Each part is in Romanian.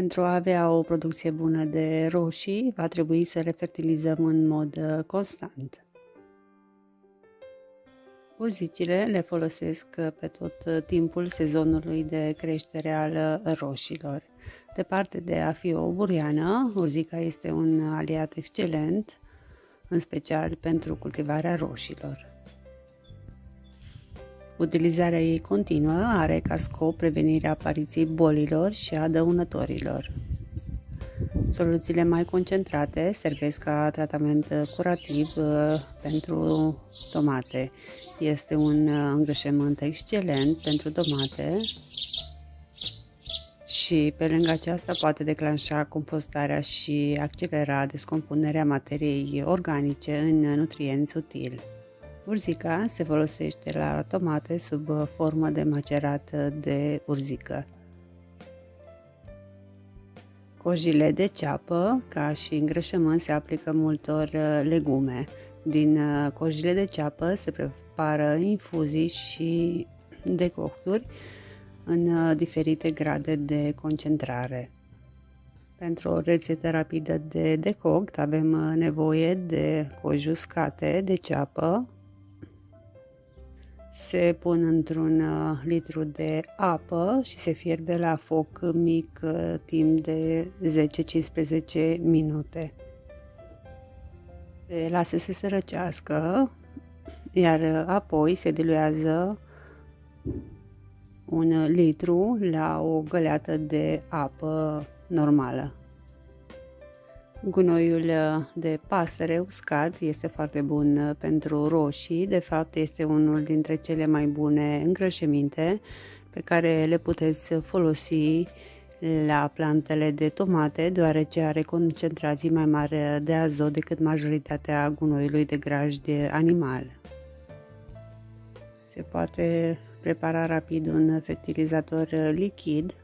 Pentru a avea o producție bună de roșii, va trebui să le fertilizăm în mod constant. Urzicile le folosesc pe tot timpul sezonului de creștere al roșilor. Departe de a fi o buriană, urzica este un aliat excelent, în special pentru cultivarea roșilor. Utilizarea ei continuă are ca scop prevenirea apariției bolilor și a dăunătorilor. Soluțiile mai concentrate servesc ca tratament curativ pentru tomate. Este un îngrășământ excelent pentru tomate și pe lângă aceasta poate declanșa compostarea și accelera descompunerea materiei organice în nutrienți utili. Urzica se folosește la tomate sub formă de macerat de urzică. Cojile de ceapă, ca și îngrășământ, se aplică multor legume. Din cojile de ceapă se prepară infuzii și decocturi în diferite grade de concentrare. Pentru o rețetă rapidă de decoct avem nevoie de coji uscate de ceapă. Se pun într-un litru de apă și se fierbe la foc mic timp de 10-15 minute. Se lasă să se răcească, iar apoi se diluează 1 litru la o găleată de apă normală. Gunoiul de pasăre uscat este foarte bun pentru roșii, de fapt este unul dintre cele mai bune îngrășăminte pe care le puteți folosi la plantele de tomate, deoarece are concentrații mai mari de azot decât majoritatea gunoiului de grajd animal. Se poate prepara rapid un fertilizator lichid.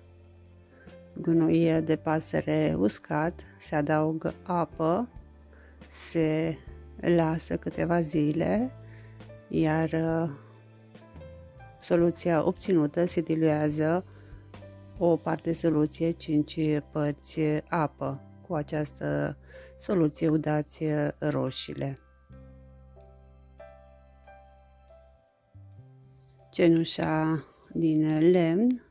Gunoi de pasăre uscat, se adaugă apă, se lasă câteva zile, iar soluția obținută se diluează o parte soluție, 5 părți apă. Cu această soluție udați roșiile. Cenușa din lemn,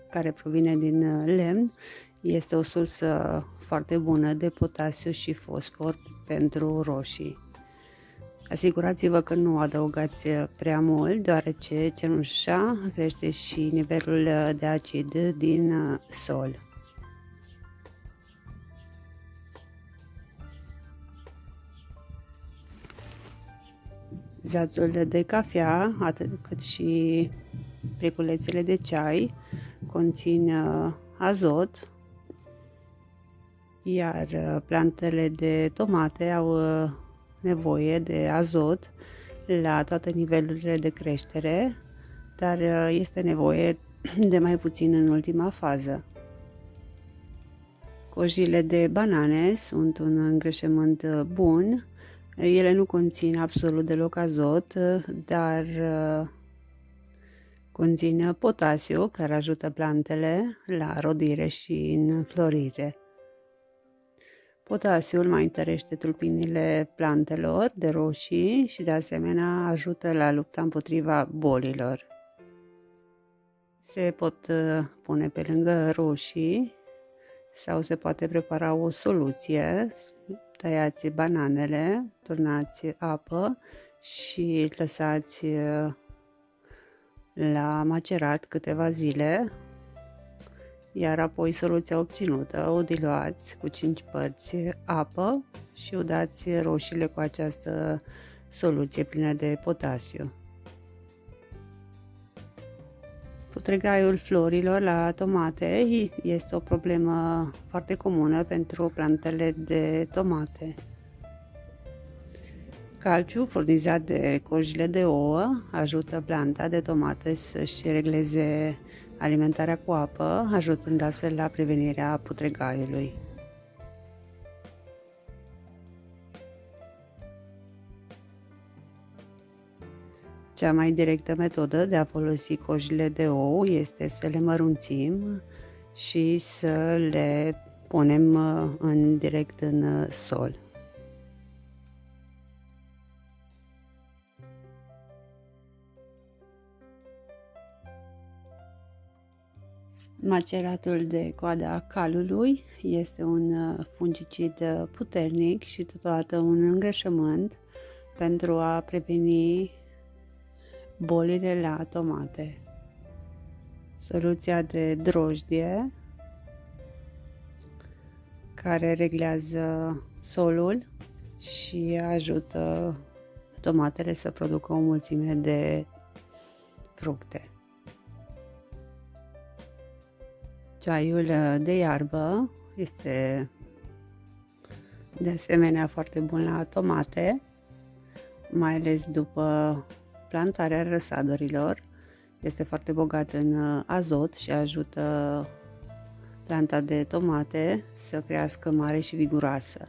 care provine din lemn, este o sursă foarte bună de potasiu și fosfor pentru roșii. Asigurați-vă că nu adăugați prea mult, deoarece cenușa crește și nivelul de acid din sol. Zațul de cafea, atât cât și pliculețele de ceai, conțin azot, iar plantele de tomate au nevoie de azot la toate nivelurile de creștere, dar este nevoie de mai puțin în ultima fază. Cojile de banane sunt un îngrășământ bun. Ele nu conțin absolut deloc azot, dar conțin potasiu, care ajută plantele la rodire și înflorire. Potasiul mai întărește tulpinile plantelor de roșii și de asemenea ajută la lupta împotriva bolilor. Se pot pune pe lângă roșii sau se poate prepara o soluție. Tăiați bananele, turnați apă și lăsați la macerat câteva zile, iar apoi soluția obținută o diluați cu 5 părți apă și udați roșiile cu această soluție plină de potasiu. Putregaiul florilor la tomate este o problemă foarte comună pentru plantele de tomate. Calciu furnizat de cojile de ouă ajută planta de tomate să-și regleze alimentarea cu apă, ajutând astfel la prevenirea putregaiului. Cea mai directă metodă de a folosi cojile de ou este să le mărunțim și să le punem direct în sol. Maceratul de coada calului este un fungicid puternic și totodată un îngrășământ pentru a preveni bolile la tomate. Soluția de drojdie care reglează solul și ajută tomatele să producă o mulțime de fructe. Ceaiul de iarbă este de asemenea foarte bun la tomate, mai ales după plantarea răsadorilor. Este foarte bogat în azot și ajută planta de tomate să crească mare și viguroasă.